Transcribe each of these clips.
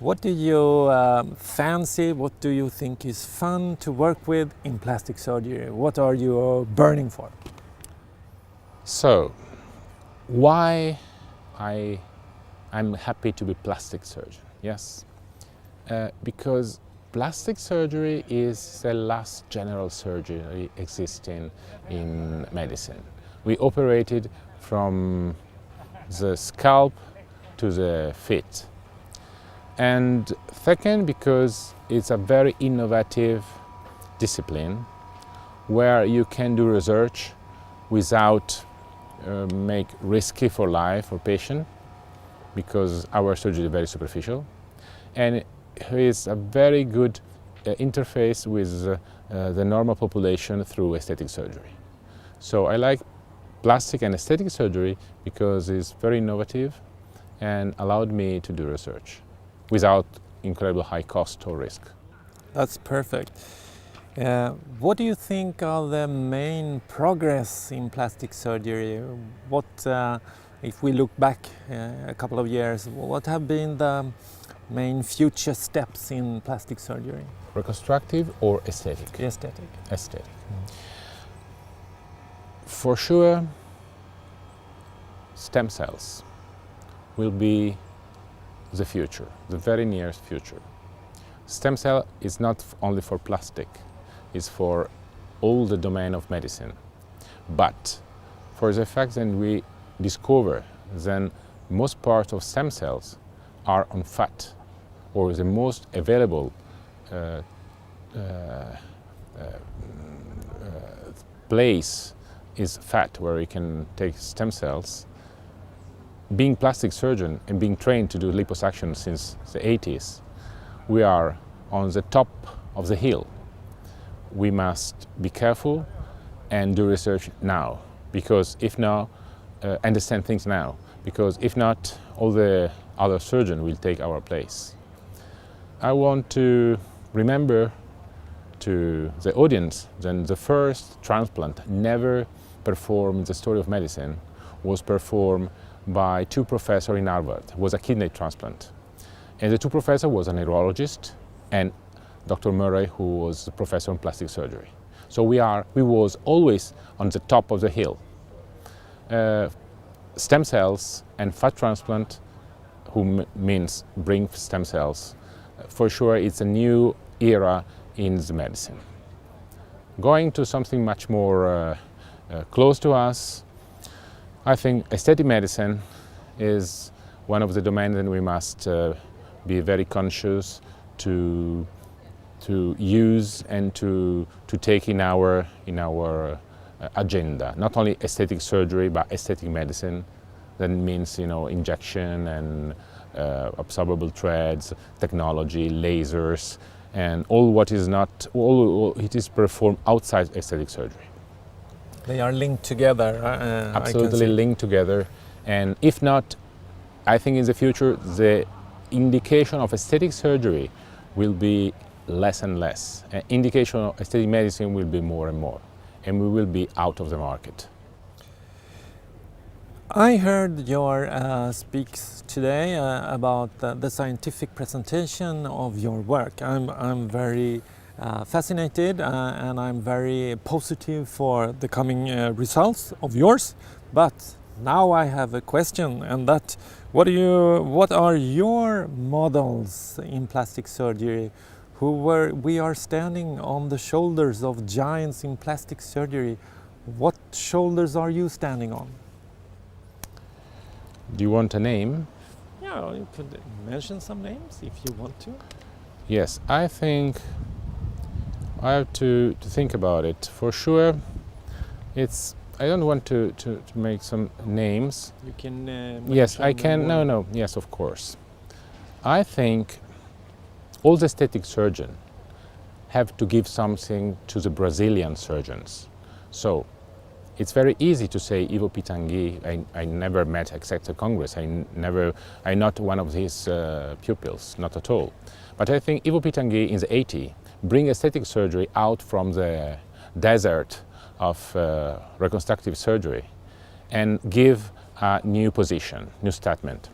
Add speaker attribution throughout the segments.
Speaker 1: What do you fancy? What do you think is fun to work with in plastic surgery? What are you burning for?
Speaker 2: So, why I'm happy to be plastic surgeon? Yes, because plastic surgery is the last general surgery existing in medicine. We operated from the scalp to the feet. And second, because it's a very innovative discipline where you can do research without make risky for life for patient, because our surgery is very superficial, and it is a very good interface with the normal population through aesthetic surgery. So I like plastic and aesthetic surgery because it's very innovative and allowed me to do research without incredible high cost or risk.
Speaker 1: That's perfect. What do you think are the main progress in plastic surgery? What, if we look back a couple of years, what have been the main future steps in plastic surgery?
Speaker 2: Reconstructive or aesthetic?
Speaker 1: Aesthetic.
Speaker 2: Aesthetic. For sure, stem cells will be the future, the very near future. Stem cell is not only for plastic, it's for all the domain of medicine. But for the fact that we discover then most part of stem cells are on fat, or the most available place is fat, where we can take stem cells. Being plastic surgeon and being trained to do liposuction since the 80s, we are on the top of the hill. We must be careful and do research now, because if not, understand things now, because if not, all the other surgeons will take our place. I want to remember to the audience that the first transplant never performed in the story of medicine was performed by two professors in Harvard. It was a kidney transplant. And the two professors was a neurologist and Dr. Murray, who was a professor in plastic surgery. So we was always on the top of the hill. Stem cells and fat transplant, who means bring stem cells, for sure it's a new era in the medicine. Going to something much more close to us, I think aesthetic medicine is one of the domains that we must be very conscious to use and to take in our agenda. Not only aesthetic surgery, but aesthetic medicine. That means, injection and absorbable threads, technology, lasers, and all what is not, all it is performed outside aesthetic surgery.
Speaker 1: They are linked together.
Speaker 2: Absolutely linked together, and if not, I think in the future the indication of aesthetic surgery will be less and less. Indication of aesthetic medicine will be more and more, and we will be out of the market.
Speaker 1: I heard your speaks today about the scientific presentation of your work. I'm very fascinated and I'm very positive for the coming results of yours. But now I have a question, and that what are your models in plastic surgery? We are standing on the shoulders of giants in plastic surgery. What shoulders are you standing on?
Speaker 2: Do you want a name?
Speaker 1: Yeah, you could mention some names if you want to.
Speaker 2: Yes, I think I have to think about it. For sure, I don't want to make some names.
Speaker 1: You can
Speaker 2: yes, I can. No, yes, of course. I think all the aesthetic surgeons have to give something to the Brazilian surgeons. So it's very easy to say Ivo Pitangui. I never met except at Congress. I'm not one of his pupils, not at all. But I think Ivo Pitangui in the 80s bring aesthetic surgery out from the desert of reconstructive surgery and give a new position, new statement.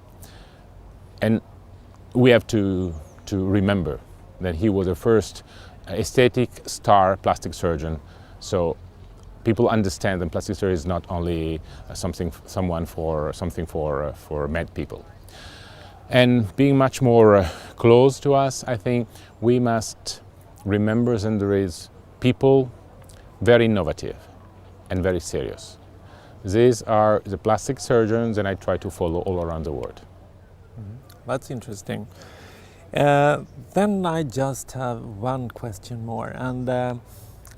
Speaker 2: And we have to remember that he was the first aesthetic star plastic surgeon. So people understand that plastic surgery is not only something for mad people. And being much more close to us, I think we must remember that there is people very innovative and very serious. These are the plastic surgeons that I try to follow all around the world.
Speaker 1: That's interesting. Then I just have one question more, and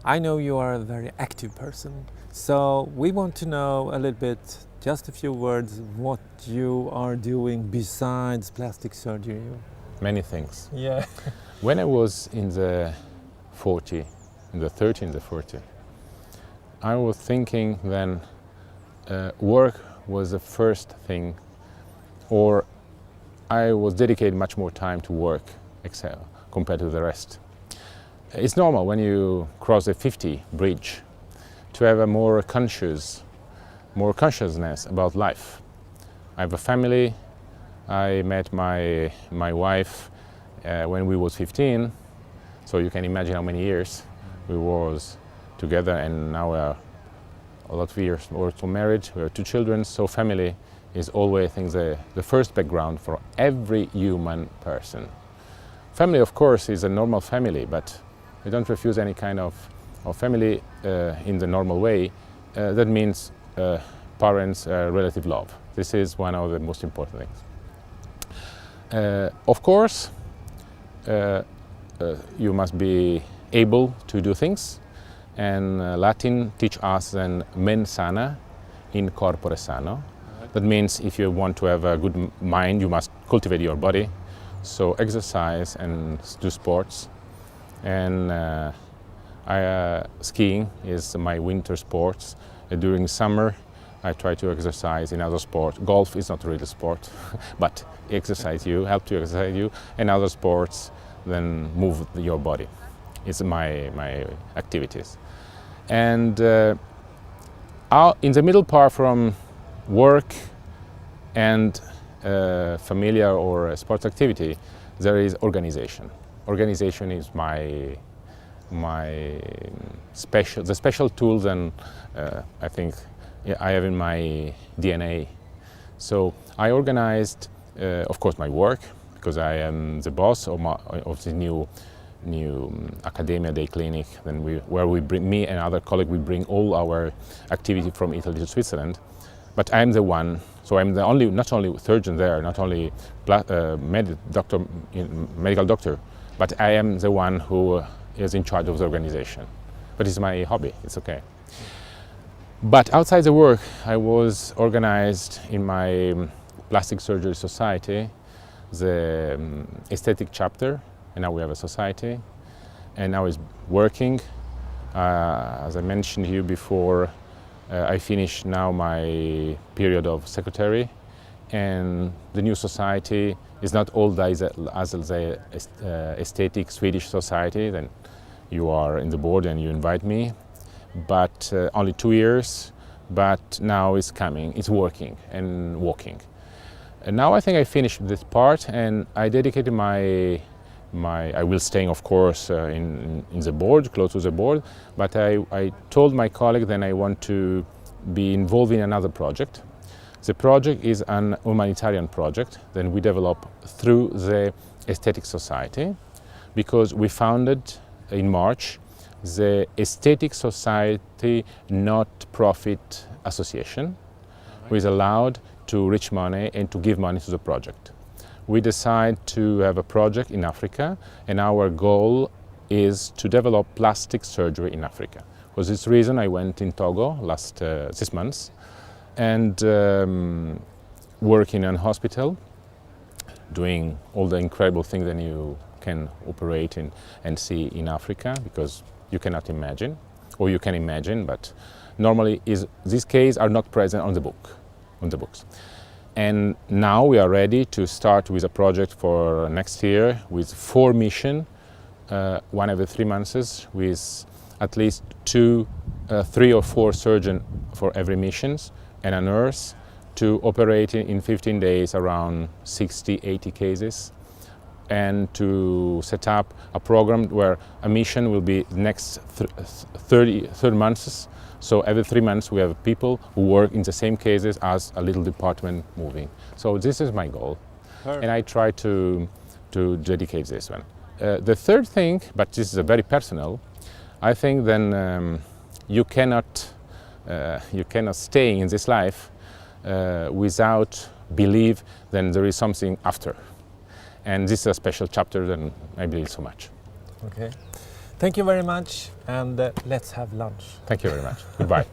Speaker 1: I know you are a very active person, so we want to know a little bit, just a few words, what you are doing besides plastic surgery.
Speaker 2: Many things.
Speaker 1: Yeah.
Speaker 2: When I was in the 40, in the 30, in the 40, I was thinking then work was the first thing, or I was dedicated much more time to work compared to the rest. It's normal when you cross the 50 bridge to have a more consciousness about life. I have a family. I met my wife when we was 15, so you can imagine how many years we was together, and now we are a lot of years also married. We have 2 children, so family is always, I think, the first background for every human person. Family, of course, is a normal family, but we don't refuse any kind of family in the normal way. That means parents' relative love. This is one of the most important things. Of course, you must be able to do things, and Latin teach us then mens sana in corpore sano. That means if you want to have a good mind, you must cultivate your body, so exercise and do sports. And skiing is my winter sports. During summer I try to exercise in other sports. Golf is not really a sport, but help to exercise you, and other sports then move your body. It's my activities. And in the middle part from work and familiar or sports activity, there is organization. Organization is the special tools, and I think I have in my DNA. So I organized, of course, my work, because I am the boss of the new Academia Day Clinic, where me and other colleagues, we bring all our activity from Italy to Switzerland. But I am the one, so I'm the only, not only surgeon there, not only medical doctor, but I am the one who is in charge of the organization. But it's my hobby, it's okay. But outside the work, I was organized in my plastic surgery society, the aesthetic chapter, and now we have a society, and now it's working. As I mentioned to you before, I finished now my period of secretary, and the new society is not old as the aesthetic Swedish society. Then you are in the board and you invite me, but only 2 years, but now it's coming, it's working and walking. And now I think I finished this part, and I dedicated I will stay, of course, in the board, close to the board, but I told my colleague that I want to be involved in another project. The project is an humanitarian project that we develop through the Aesthetic Society, because we founded in March the Aesthetic Society Not-Profit Association, who is allowed to reach money and to give money to the project. We decide to have a project in Africa, and our goal is to develop plastic surgery in Africa. For this reason, I went in Togo last 6 months and work in a hospital, doing all the incredible things that you can operate in and see in Africa, because you cannot imagine, or you can imagine, but normally these cases are not present on the books. And now we are ready to start with a project for next year with 4 missions, one every 3 months, with at least 3 or 4 surgeons for every mission, and a nurse to operate in 15 days around 60-80 cases. and to set up a program where a mission will be next 30 months. So every 3 months we have people who work in the same cases as a little department moving. So this is my goal.
Speaker 1: Perfect.
Speaker 2: And I try to dedicate this one. The third thing, but this is a very personal, I think then you cannot stay in this life without believe then there is something after. And this is a special chapter that I believe so much.
Speaker 1: Okay. Thank you very much, and let's have lunch.
Speaker 2: Thank you very much. Goodbye.